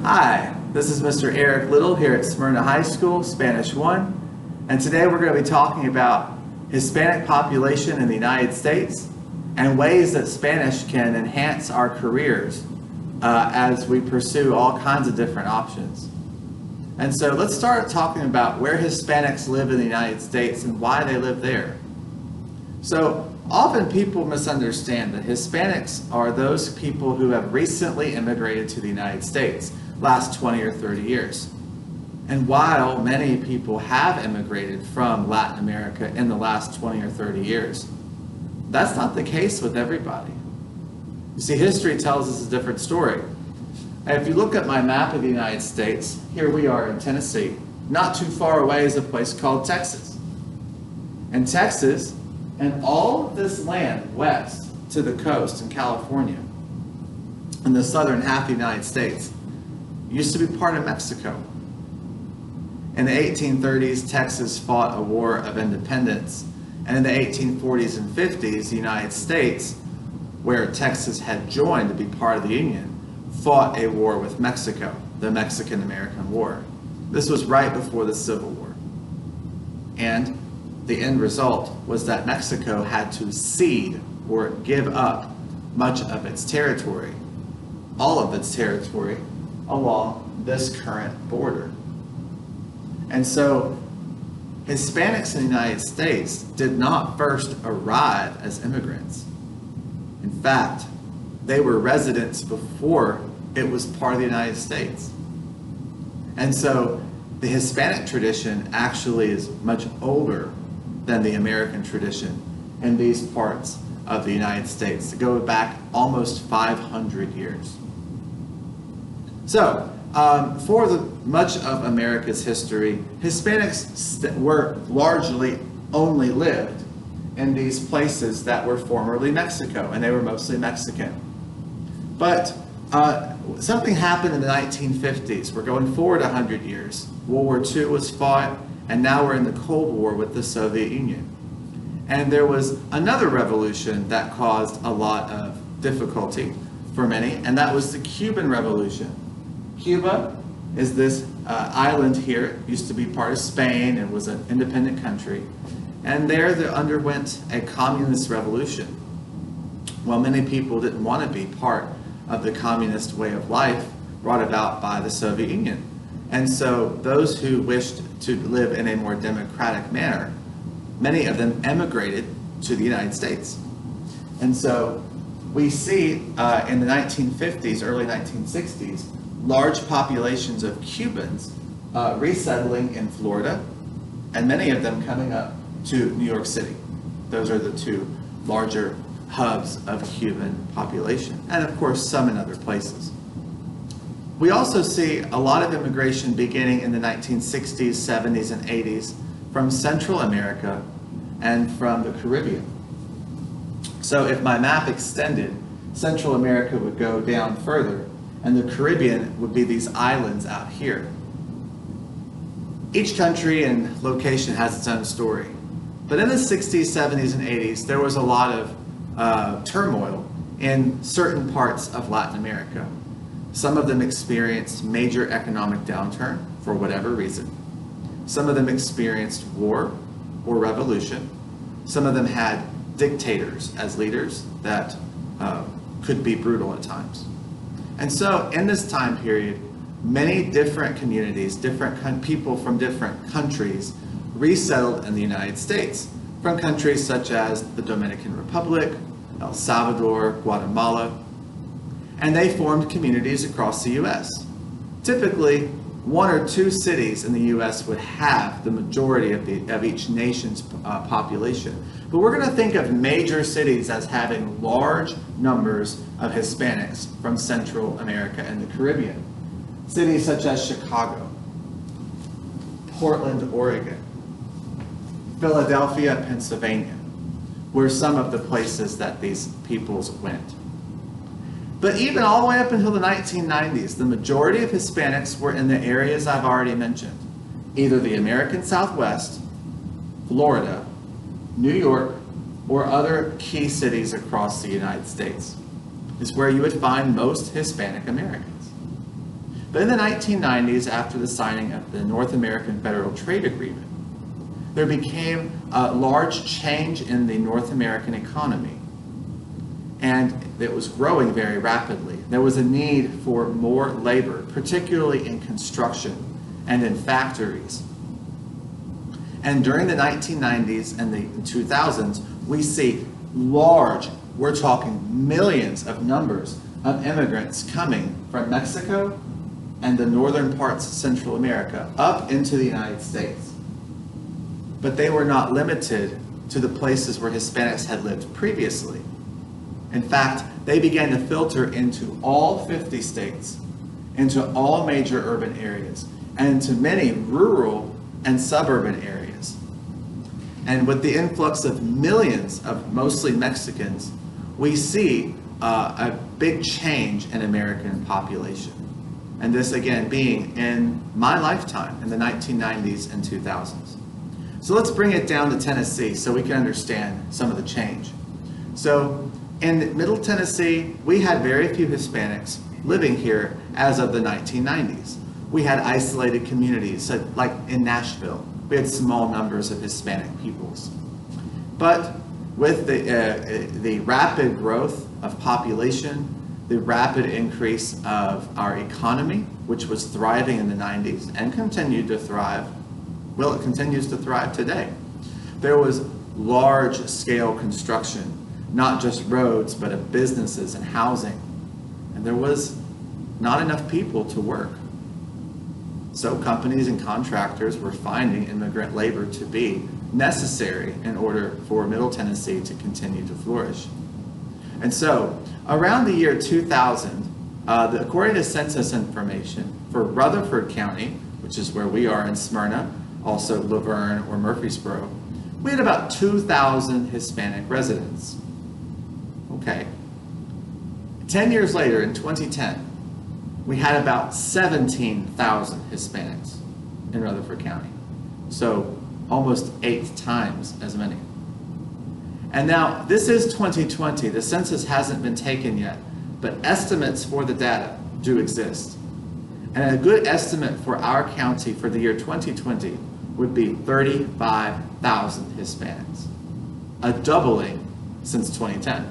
Hi, this is Mr. Eric Little here at Smyrna High School, Spanish 1, and today we're going to be talking about Hispanic population in the United States and ways that Spanish can enhance our careers as we pursue all kinds of different options. And so let's start talking about where Hispanics live in the United States and why they live there. So often people misunderstand that Hispanics are those people who have recently immigrated to the United States, last 20 or 30 years. And while many people have immigrated from Latin America in the last 20 or 30 years, that's not the case with everybody. You see, history tells us a different story. And if you look at my map of the United States, here we are in Tennessee. Not too far away is a place called Texas. And Texas, and all of this land west to the coast in California, in the southern half of the United States, used to be part of Mexico. In the 1830s, Texas fought a war of independence. And in the 1840s and 50s, the United States, where Texas had joined to be part of the Union, fought a war with Mexico, the Mexican-American War. This was right before the Civil War. And the end result was that Mexico had to cede or give up much of its territory, all of its territory, along this current border. And so Hispanics in the United States did not first arrive as immigrants. In fact, they were residents before it was part of the United States. And so the Hispanic tradition actually is much older than the American tradition in these parts of the United States. To go back almost 500 years. So, for much of America's history, Hispanics were largely only lived in these places that were formerly Mexico, and they were mostly Mexican. But something happened in the 1950s. We're going forward 100 years. World War II was fought, and now we're in the Cold War with the Soviet Union. And there was another revolution that caused a lot of difficulty for many, and that was the Cuban Revolution. Cuba is this island here. It used to be part of Spain and was an independent country. And there they underwent a communist revolution. Well, many people didn't want to be part of the communist way of life brought about by the Soviet Union. And so those who wished to live in a more democratic manner, many of them emigrated to the United States. And so we see in the 1950s, early 1960s, large populations of Cubans resettling in Florida, and many of them coming up to New York City. Those are the two larger hubs of Cuban population, and of course some in other places. We also see a lot of immigration beginning in the 1960s, 70s, and 80s from Central America and from the Caribbean. So if my map extended, Central America would go down further, and the Caribbean would be these islands out here. Each country and location has its own story. But in the 60s, 70s, and 80s, there was a lot of turmoil in certain parts of Latin America. Some of them experienced major economic downturn for whatever reason. Some of them experienced war or revolution. Some of them had dictators as leaders that could be brutal at times. And so in this time period, many different communities, different people from different countries resettled in the United States, from countries such as the Dominican Republic, El Salvador, Guatemala, and they formed communities across the U.S. Typically, one or two cities in the U.S. would have the majority of each nation's population. But we're going to think of major cities as having large numbers of Hispanics from Central America and the Caribbean. Cities such as Chicago, Portland, Oregon, Philadelphia, Pennsylvania, were some of the places that these peoples went. But even all the way up until the 1990s, the majority of Hispanics were in the areas I've already mentioned, either the American Southwest, Florida, New York, or other key cities across the United States, is where you would find most Hispanic Americans. But in the 1990s, after the signing of the North American Federal Trade Agreement, there became a large change in the North American economy. And it was growing very rapidly. There was a need for more labor, particularly in construction and in factories. And during the 1990s and the 2000s, we see large, we're talking millions of numbers of immigrants coming from Mexico and the northern parts of Central America up into the United States. But they were not limited to the places where Hispanics had lived previously. In fact, they began to filter into all 50 states, into all major urban areas, and into many rural and suburban areas. And with the influx of millions of mostly Mexicans, we see a big change in American population. And this, again, being in my lifetime, in the 1990s and 2000s. So let's bring it down to Tennessee so we can understand some of the change. So in Middle Tennessee, we had very few Hispanics living here as of the 1990s. We had isolated communities, so like in Nashville, we had small numbers of Hispanic peoples. But with the rapid growth of population, the rapid increase of our economy, which was thriving in the 90s and continued to thrive, well, it continues to thrive today. There was large-scale construction, not just roads, but of businesses and housing. And there was not enough people to work. So companies and contractors were finding immigrant labor to be necessary in order for Middle Tennessee to continue to flourish. And so around the year 2000, according to census information for Rutherford County, which is where we are in Smyrna, also Laverne or Murfreesboro, we had about 2,000 Hispanic residents. Okay. 10 years later, in 2010, we had about 17,000 Hispanics in Rutherford County. So almost 8 times as many. And now, this is 2020. The census hasn't been taken yet, but estimates for the data do exist. And a good estimate for our county for the year 2020 would be 35,000 Hispanics, a doubling since 2010.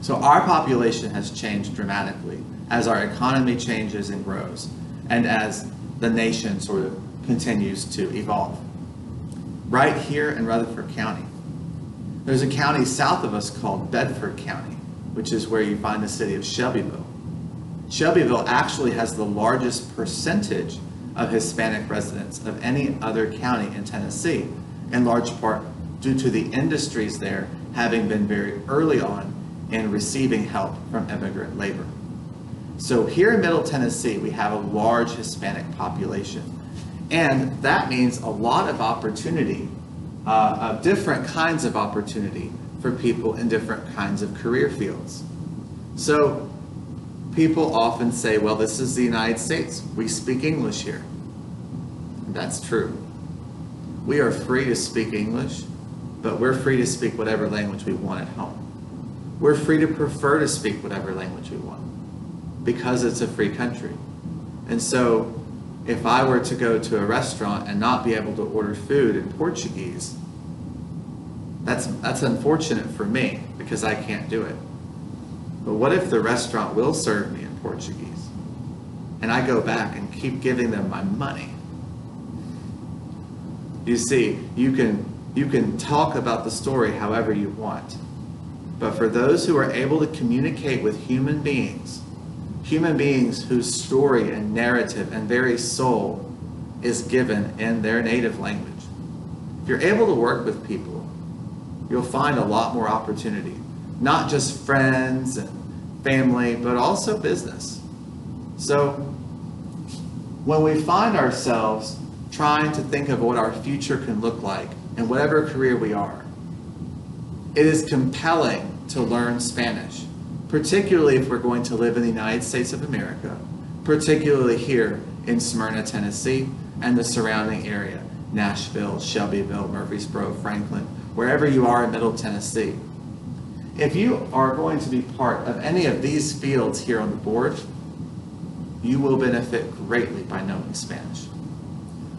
So our population has changed dramatically as our economy changes and grows, and as the nation sort of continues to evolve. Right here in Rutherford County, there's a county south of us called Bedford County, which is where you find the city of Shelbyville. Shelbyville actually has the largest percentage of Hispanic residents of any other county in Tennessee, in large part due to the industries there having been very early on in receiving help from immigrant labor. So here in Middle Tennessee, we have a large Hispanic population, and that means a lot of opportunity, of different kinds of opportunity for people in different kinds of career fields. So people often say, well, this is the United States. We speak English here. That's true. We are free to speak English, but we're free to speak whatever language we want at home. We're free to prefer to speak whatever language we want because it's a free country. And so if I were to go to a restaurant and not be able to order food in Portuguese, that's unfortunate for me because I can't do it. But what if the restaurant will serve me in Portuguese and I go back and keep giving them my money? You see, you can talk about the story however you want. But for those who are able to communicate with human beings whose story and narrative and very soul is given in their native language, if you're able to work with people, you'll find a lot more opportunity. Not just friends and family, but also business. So when we find ourselves trying to think of what our future can look like in whatever career we are, it is compelling to learn Spanish, particularly if we're going to live in the United States of America, particularly here in Smyrna, Tennessee, and the surrounding area, Nashville, Shelbyville, Murfreesboro, Franklin, wherever you are in Middle Tennessee. If you are going to be part of any of these fields here on the board, you will benefit greatly by knowing Spanish.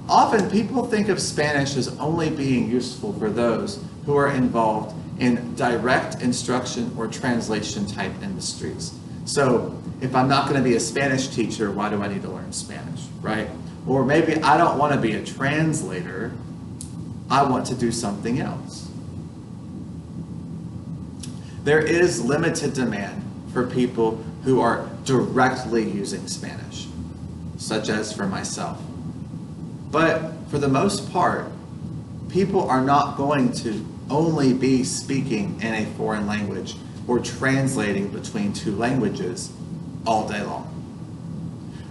Often people think of Spanish as only being useful for those who are involved in direct instruction or translation type industries. So if I'm not going to be a Spanish teacher, why do I need to learn Spanish, right? Or maybe I don't want to be a translator, I want to do something else. There is limited demand for people who are directly using Spanish, such as for myself. But for the most part, people are not going to only be speaking in a foreign language or translating between two languages all day long.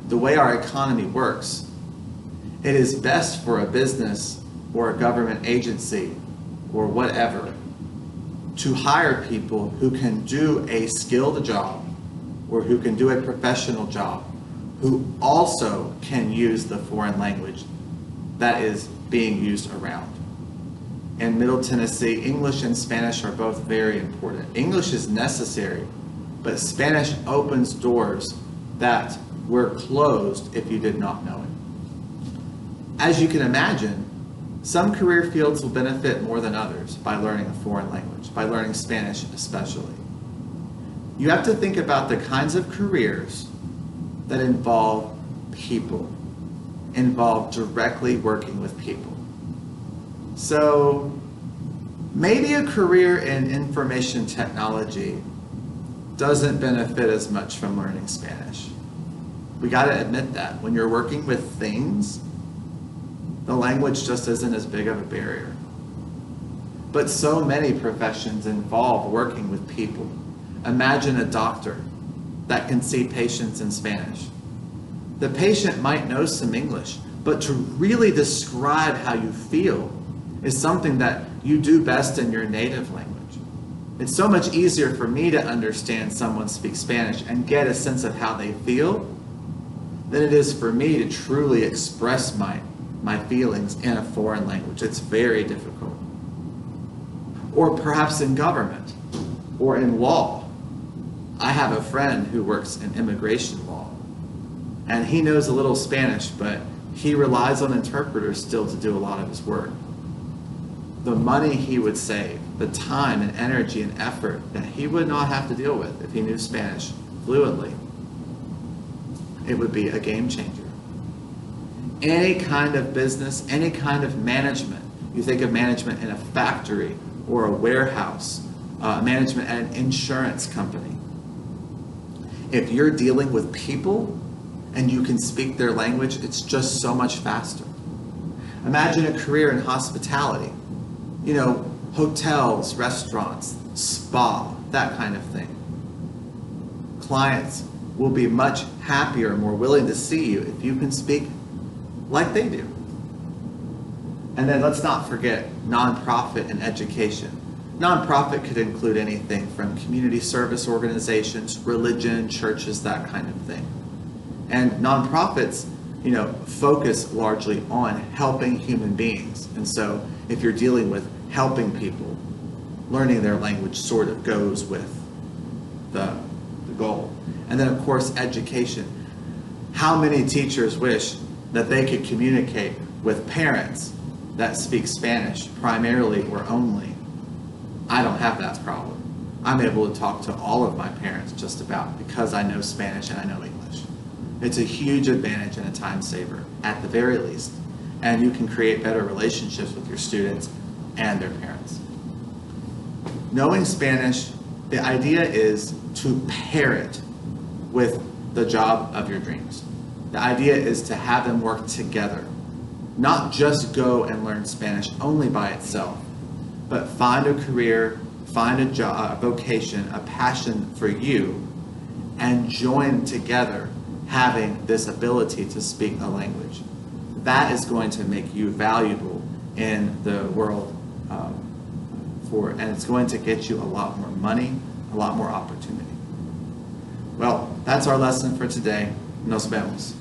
The way our economy works, it is best for a business or a government agency or whatever to hire people who can do a skilled job or who can do a professional job, who also can use the foreign language that is being used around. In Middle Tennessee, English and Spanish are both very important. English is necessary, but Spanish opens doors that were closed if you did not know it. As you can imagine, some career fields will benefit more than others by learning a foreign language, by learning Spanish especially. You have to think about the kinds of careers that involve people, involve directly working with people. So maybe a career in information technology doesn't benefit as much from learning Spanish. We got to admit that. When you're working with things, the language just isn't as big of a barrier. But so many professions involve working with people. Imagine a doctor that can see patients in Spanish. The patient might know some English, but to really describe how you feel is something that you do best in your native language. It's so much easier for me to understand someone speak Spanish and get a sense of how they feel than it is for me to truly express my feelings in a foreign language. It's very difficult. Or perhaps in government or in law. I have a friend who works in immigration law, and he knows a little Spanish, but he relies on interpreters still to do a lot of his work. The money he would save, the time and energy and effort that he would not have to deal with if he knew Spanish fluently, it would be a game changer. Any kind of business, any kind of management, you think of management in a factory or a warehouse, management at an insurance company. If you're dealing with people and you can speak their language, it's just so much faster. Imagine a career in hospitality. You know, hotels, restaurants, spa, that kind of thing. Clients will be much happier, more willing to see you if you can speak like they do. And then let's not forget nonprofit and education. Nonprofit could include anything from community service organizations, religion, churches, that kind of thing. And nonprofits, you know, focus largely on helping human beings. And so if you're dealing with helping people, learning their language sort of goes with the goal. And then of course, education. How many teachers wish that they could communicate with parents that speak Spanish primarily or only? I don't have that problem. I'm able to talk to all of my parents just about because I know Spanish and I know English. It's a huge advantage and a time saver at the very least. And you can create better relationships with your students and their parents. Knowing Spanish, the idea is to pair it with the job of your dreams. The idea is to have them work together, not just go and learn Spanish only by itself, but find a career, find a job, a vocation, a passion for you, and join together having this ability to speak a language. That is going to make you valuable in the world and it's going to get you a lot more money, a lot more opportunity. Well, that's our lesson for today. Nos vemos.